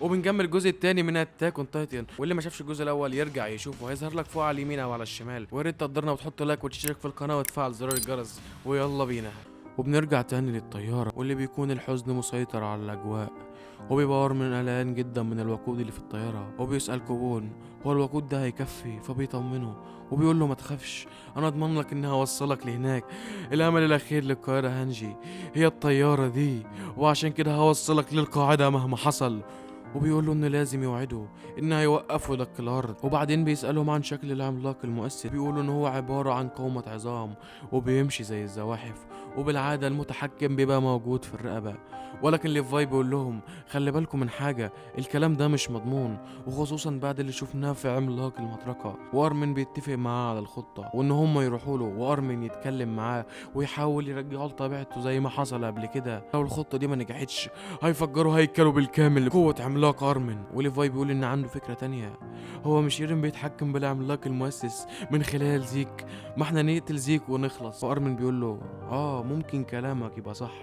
وبنكمل الجزء الثاني من اتاك اون تايتن، واللي ما شافش الجزء الاول يرجع يشوفه، هيظهر لك فوق على اليمين او على الشمال. ويا ريت تقدرنا وتحط لايك وتشترك في القناه وتفعل زرار الجرس، ويلا بينا. وبنرجع تاني للطياره، واللي بيكون الحزن مسيطر على الاجواء، وبيبقى ارمن قلقان جدا من الوقود اللي في الطياره، وبيسال كوبون هو الوقود ده هيكفي، فبيطمنه وبيقول له ما تخافش، انا اضمن لك اني هوصلك لهناك. الامل الاخير للقاهره هانجي هي الطياره دي، وعشان كده هوصلك للقاعده مهما حصل. وبيقول له انه لازم يوعده ان هيوقفوا دك الارض. وبعدين بيسالهم عن شكل العملاق المؤثر، بيقولوا ان هو عباره عن قومه عظام وبيمشي زي الزواحف، وبالعاده المتحكم بيبقى موجود في الرقبه. ولكن ليفاي بيقول لهم خلي بالكم من حاجه، الكلام ده مش مضمون، وخصوصا بعد اللي شفناه في عملاق المطرقه. وارمن بيتفق معاه على الخطه، وان هم يروحوا له وارمن يتكلم معاه ويحاول يرجعه لطبيعته زي ما حصل قبل كده. لو الخطه دي ما نجحتش هيفجروا هيكله بالكامل لقوة عملاق أرمن. وليفاي بيقول إن عنده فكرة تانية، هو مش ايرين بيتحكم بالعملاق المؤسس من خلال زيك، ما احنا نقتل زيك ونخلص. وأرمن بيقول له ممكن كلامك يبقى صح.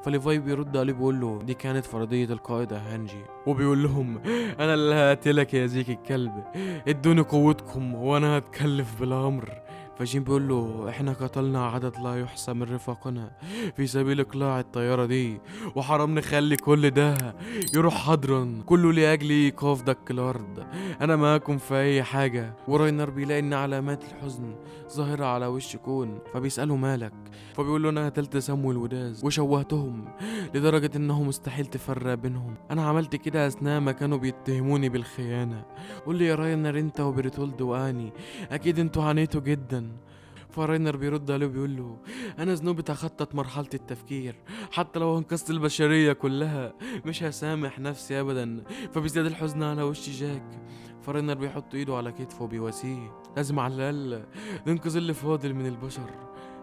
فليفاي بيرد عليه بيقول له دي كانت فرضية القائد هانجي، وبيقول لهم أنا اللي هقتلك يا زيك الكلب، ادوني قوتكم وأنا هتكلف بالأمر. فجين بيقول له احنا قتلنا عدد لا يحصى من رفاقنا في سبيل اقلاع الطيارة دي، وحرام نخلي كل ده يروح حضرا كله لاجل ايقاف دك الارض. انا معاكم في اي حاجة. وراينر بيلاقي ان علامات الحزن ظاهرة على وش كون، فبيسأله مالك، فبيقول له انا قتلت سمو الوداز وشوهتهم لدرجة انه مستحيل تفرق بينهم، انا عملت كده اثناء ما كانوا بيتهموني بالخيانة. قول لي يا راينر انت وبريتولد واني اكيد انتوا عانيتوا جدا. فراينر بيرد عليه وبيقول له انا ذنوبي تخطت مرحلة التفكير، حتى لو انقذت البشرية كلها مش هسامح نفسي ابدا. فبيزداد الحزن على وش جاك. فراينر بيحط ايده على كتفه وبيواسيه لازم على الاقل ننقذ اللي فاضل من البشر.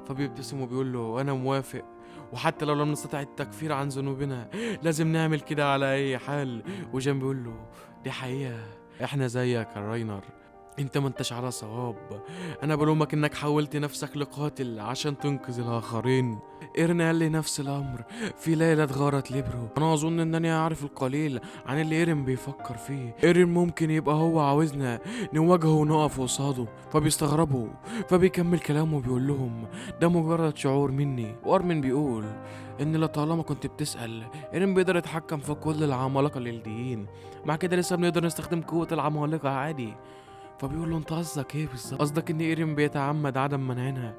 فبيبتسم وبيقول له انا موافق، وحتى لو لم نستطع التكفير عن ذنوبنا لازم نعمل كده على اي حال. وجان بيقول له دي حقيقة احنا زيك يا راينر، انت ما انتش على صواب، انا بلومك انك حولت نفسك لقاتل عشان تنقذ الاخرين. ايرين قال لي نفس الامر في ليلة غارت ليبرو، انا اظن انني اعرف القليل عن اللي ايرين بيفكر فيه. ايرين ممكن يبقى هو عاوزنا نواجهه ونقف قصاده، فبيستغربوا. فبيكمل كلامه وبيقول لهم ده مجرد شعور مني. وارمن بيقول ان لطالما كنت بتسأل، ايرين بيقدر يتحكم في كل العمالقة الليليين، مع كده لسه بنقدر نستخدم قوة العمالقة عادي. فبيقول له انت قصدك ايه بالظبط؟ قصدك ان ايرين بيتعمد عدم منعنا؟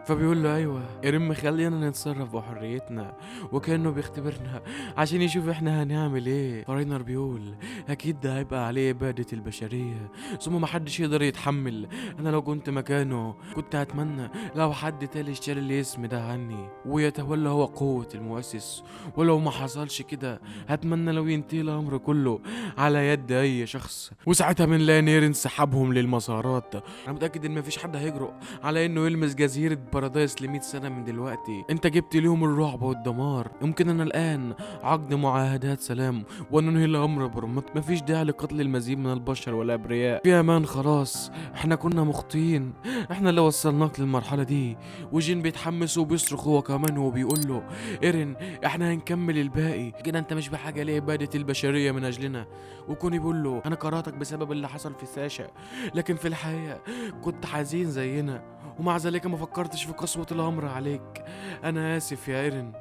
فبيقول له ايوه، ايرين مخلينا نتصرف بحريتنا وكانه بيختبرنا عشان يشوف احنا هنعمل ايه. فراينر بيقول اكيد ده هيبقى عليه اباده البشريه، ثم محدش يقدر يتحمل. انا لو كنت مكانه كنت هتمنى لو حد تاني اشتري الاسم ده عني ويتولى هو قوه المؤسس، ولو ما حصلش كده هتمنى لو ينتهي الامر كله على يد اي شخص، وساعتها بنلاقي نير انسحابهم للمسارات. انا متاكد ان مفيش حد هيجرؤ على انه يلمس جزيره بارادايس ل100 سنه من دلوقتي. انت جبت ليهم الرعب والدمار، يمكننا الان عقد معاهدات سلام وننهي الامر برمت. مفيش داعي لقتل المزيد من البشر والابرياء، في امان خلاص. احنا كنا مخطئين، احنا اللي وصلناك للمرحله دي. وجين بيتحمس وبيصرخ هو كمان وبيقول له ايرين احنا هنكمل الباقي كده، انت مش بحاجه لاباده البشريه من اجلنا. وكوني بيقول له انا كرهتك بسبب اللي حصل في ساشا، لكن في الحقيقه كنت حزين زينا، ومع ذلك ما فكرتش في قسوة الأمر عليك. أنا آسف يا إيرين.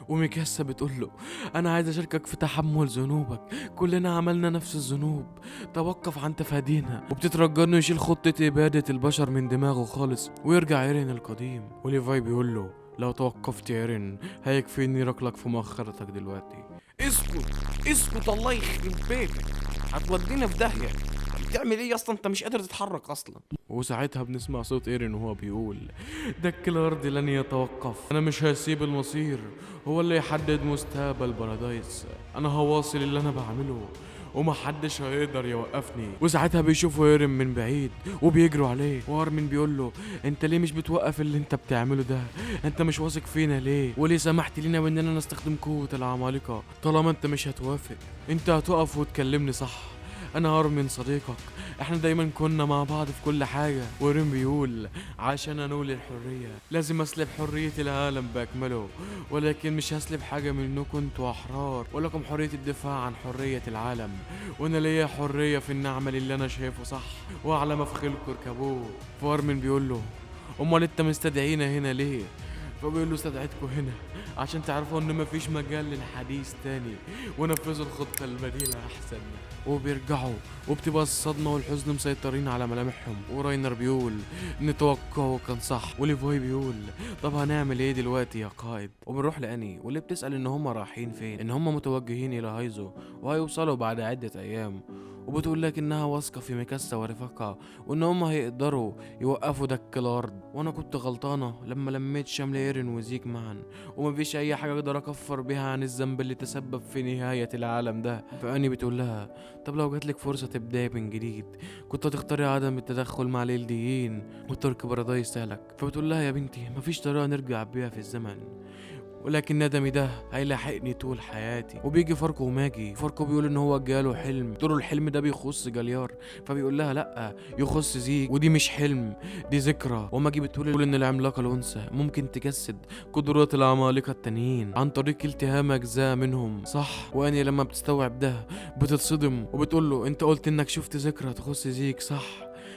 وميكاسا بتقول له أنا عايز أشاركك في تحمل ذنوبك، كلنا عملنا نفس الذنوب، توقف عن تفادينا. وبتترجى إنه يشيل خطة إبادة البشر من دماغه خالص ويرجع إيرين القديم. وليفاي بيقول له لو توقفت يا إيرين هيكفي إني ركلك في مؤخرتك دلوقتي. اسكت اسكت، الله يخرب بيتك، هتودينا في داهية. بتعمل ايه اصلا؟ انت مش قادر تتحرك اصلا. وساعتها بنسمع صوت ايرين وهو بيقول دك الارض لن يتوقف، انا مش هسيب المصير هو اللي يحدد مستقبل بارادايس، انا هواصل اللي انا بعمله ومحدش هيقدر يوقفني. وساعتها بيشوفوا ايرين من بعيد وبيجروا عليه، وارمين بيقول له انت ليه مش بتوقف اللي انت بتعمله ده؟ انت مش واثق فينا ليه؟ وليه سمحت لنا باننا نستخدم قوة العمالقة؟ طالما انت مش هتوافق انت هتقف وتكلمني صح، انا ارمين صديقك، احنا دايما كنا مع بعض في كل حاجة. ورين بيقول عشان انول الحرية لازم اسلب حرية العالم باكمله، ولكن مش هسلب حاجة منكم انتوا احرار، ولكم حرية الدفاع عن حرية العالم، وانا ليا حرية في ان اعمل اللي انا شايفه صح واعلى مفخلكم اركبوه. فارمين بيقول له امال انت مستدعينا هنا ليه؟ فبيقول له استدعيتكم هنا عشان تعرفوا ان مفيش مجال للحديث تاني، ونفذوا الخطة البديلة احسن. وبيرجعوا وبتبقى الصدمة والحزن مسيطرين على ملامحهم. وراينر بيقول ان توقعه كان صح، وليفوي بيقول طب هنعمل ايه دلوقتي يا قائد؟ وبنروح لاني واللي بتسأل ان هم رايحين فين، ان هم متوجهين الى هايزو وهيوصلوا بعد عدة ايام، وبتقول لك انها واثقة في ميكاسا ورفاقها وان هم هيقدروا يوقفوا دك الارض. وانا كنت غلطانة لما لميت شمل ايرين وزيك معا، ومفيش اي حاجة اقدر اكفر بيها عن الذنب اللي تسبب في نهاية العالم ده. فاني بتقول لها طب لو جاتلك فرصة تبداي من جديد كنت هتختاري عدم التدخل مع الإلديين وترك بارادايس سالك. فبتقول لها يا بنتي مفيش طريقة نرجع بيها في الزمن، ولكن ندمي ده هيلاحقني طول حياتي. وبيجي فاركو وماجي، فاركو بيقول ان هو جاله حلم، تقول له الحلم ده بيخص جاليار، فبيقول لها لا يخص زيك، ودي مش حلم دي ذكرى. وماجي بتقول ان العملاقه الانثى ممكن تجسد قدرات العمالقه التانيين عن طريق التهام اجزاء منهم صح. واني لما بتستوعب ده بتتصدم وبتقول له انت قلت انك شفت ذكرى تخص زيك صح؟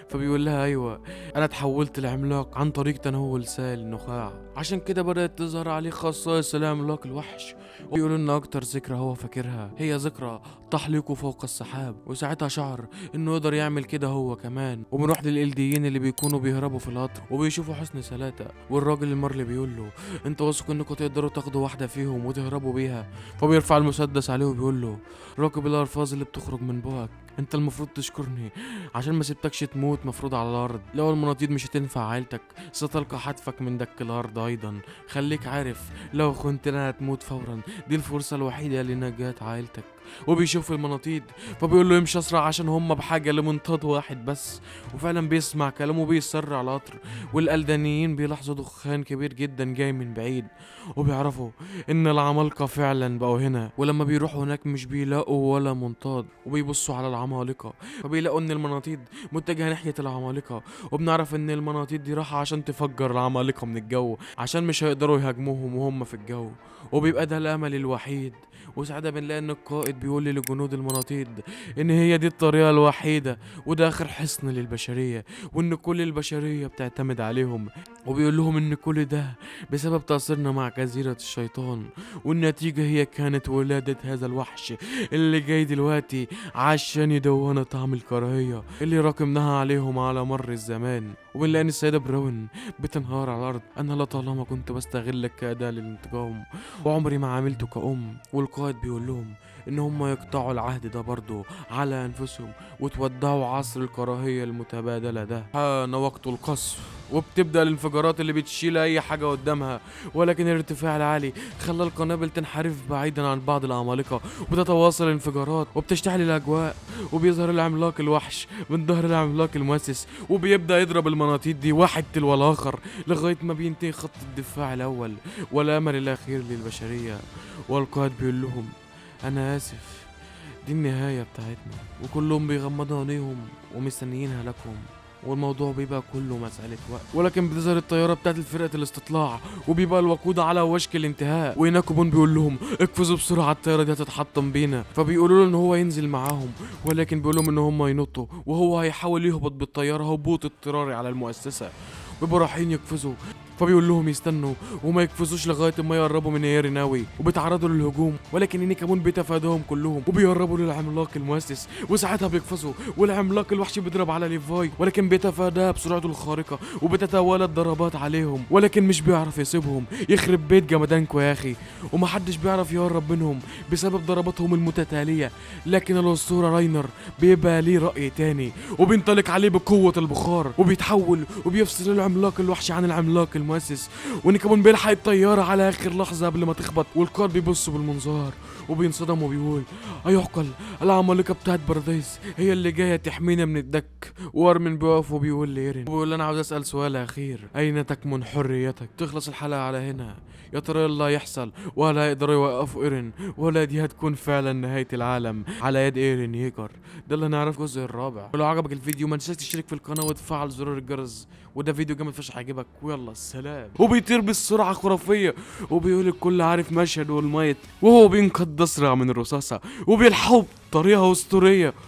فبيقول لها ايوه انا اتحولت لعملاق عن طريق تناول سائل النخاع، عشان كده بدات تظهر عليه خصائص العملاق الوحش. وبيقول ان اكتر ذكرى هو فاكرها هي ذكرى تحليقه فوق السحاب، وساعتها شعر انه يقدر يعمل كده هو كمان. وبنروح للإلديين اللي بيكونوا بيهربوا في القطر وبيشوفوا حسن سلاتة، والراجل المرلي بيقول له انت واثق انكم تقدروا تاخدوا واحده فيهم وتهربوا بيها؟ فبيرفع المسدس عليه وبيقول له راقب الالفاظ اللي بتخرج من بوقك، انت المفروض تشكرني عشان ما سبتكش تموت مفروض على الارض. لو المناطيد مش هتنفع عيلتك ستلقى حتفك من دك الارض ايضا، خليك عارف لو كنت انا هتموت فورا، دي الفرصه الوحيده لنجاة عائلتك. وبيشوف المناطيد فبيقول له يمشي اسرع عشان هم بحاجه لمنطاد واحد بس. وفعلا بيسمع كلامه بيسرع القطر، والألدانيين بيلاحظوا دخان كبير جدا جاي من بعيد، وبيعرفوا ان العمالقه فعلا بقوا هنا. ولما بيروحوا هناك مش بيلاقوا ولا منطاد، وبيبصوا على العمالقه فبيلاقوا ان المناطيد متجهه ناحيه العمالقه، وبنعرف ان المناطيد دي راحه عشان تفجر العمالقه من الجو عشان مش هيقدروا يهاجموهم وهم في الجو. وبيبقى ده الامل الوحيد. وساعتها بنلاقي ان القائد بيقول لجنود المناطيد ان هي دي الطريقه الوحيده وده اخر حصن للبشريه، وان كل البشريه بتعتمد عليهم. وبيقول لهم ان كل ده بسبب تأثيرنا مع جزيره الشيطان، والنتيجه هي كانت ولاده هذا الوحش اللي جاي دلوقتي عشان يدونا طعم الكراهيه اللي راكمناها عليهم على مر الزمان. وبنلاقي ان السيده براون بتنهار على الارض، انا لطالما كنت بستغلك كأداة للانتقام وعمري ما عاملته كأم. والقائد بيقول لهم ان هم يقطعوا العهد ده برضو على انفسهم وتودعوا عصر الكراهية المتبادلة ده. حان وقت القصف، وبتبدأ الانفجارات اللي بتشيل اي حاجة قدامها، ولكن الارتفاع العالي خلى القنابل تنحرف بعيدا عن بعض العمالقة، وبتتواصل الانفجارات وبتشتعل الاجواء، وبيظهر العملاق الوحش من ظهر العملاق المؤسس وبيبدأ يضرب المناطيد دي واحد تلو الاخر لغاية ما بينتهي خط الدفاع الاول والامل الاخير للبشرية. والقائد بيقول لهم انا اسف دي النهاية بتاعتنا، وكلهم بيغمضوا عينيهم ومستنيين هلاكهم، والموضوع بيبقى كله مسألة وقت. ولكن بتظهر الطيارة بتاعت فرقة الاستطلاع وبيبقى الوقود على وشك الانتهاء، ويناكوبون بيقول لهم اقفزوا بسرعة الطيارة دي هتتحطم بينا. فبيقولوا له ان هو ينزل معاهم، ولكن بيقول لهم ان هم ينطوا وهو هيحاول يهبط بالطيارة هبوط اضطراري على المؤسسة. بيبقوا رايحين يقفزوا، فبيقول لهم يستنوا وما يقفزوش لغايه ما يقربوا من ايريناوي وبيتعرضوا للهجوم، ولكن إنيكامون بيتفاداهم كلهم وبيقربوا للعملاق المؤسس. وساعتها بيقفزوا والعملاق الوحش بيضرب على ليفاي، ولكن بيتفاداها بسرعته الخارقه وبتتوالى الضربات عليهم، ولكن مش بيعرف يسيبهم. يخرب بيت جمدانكو يا اخي، ومحدش بيعرف يقرب منهم بسبب ضرباتهم المتتاليه. لكن الاسطوره راينر بيبقى ليه راي تاني وبينطلق عليه بقوه البخار وبيتحول وبيفصل العملاق الوحش عن العملاق المؤسس، وان كمان بيلحق الطياره على اخر لحظه قبل ما تخبط، والقائد بيبص بالمنظار وبينصدم وبيقول ايعقل العمالقه بتاعت بارادايس هي اللي جايه تحمينا من الدك. وارمن بيقف وبيقول لايرين، بيقول انا عاوز اسال سؤال اخير، اين تكمن حريتك؟ تخلص الحلقه على هنا. يا ترى ايه اللي هيحصل؟ ولا هيقدروا يوقفوا ايرين؟ ولا دي هتكون فعلا نهايه العالم على يد ايرين ييجر؟ ده اللي هنعرفه الجزء الرابع. ولو عجبك الفيديو ما تنساش تشترك في القناه وتفعل زرار الجرس، وده فيديو جامد فشخ هيعجبك. ويلا سلام. وبيطير بسرعه خرافيه، وبيقول الكل عارف مشهد والميت وهو بينقض اسرع من الرصاصه، وبيلحقوا بطريقه اسطوريه،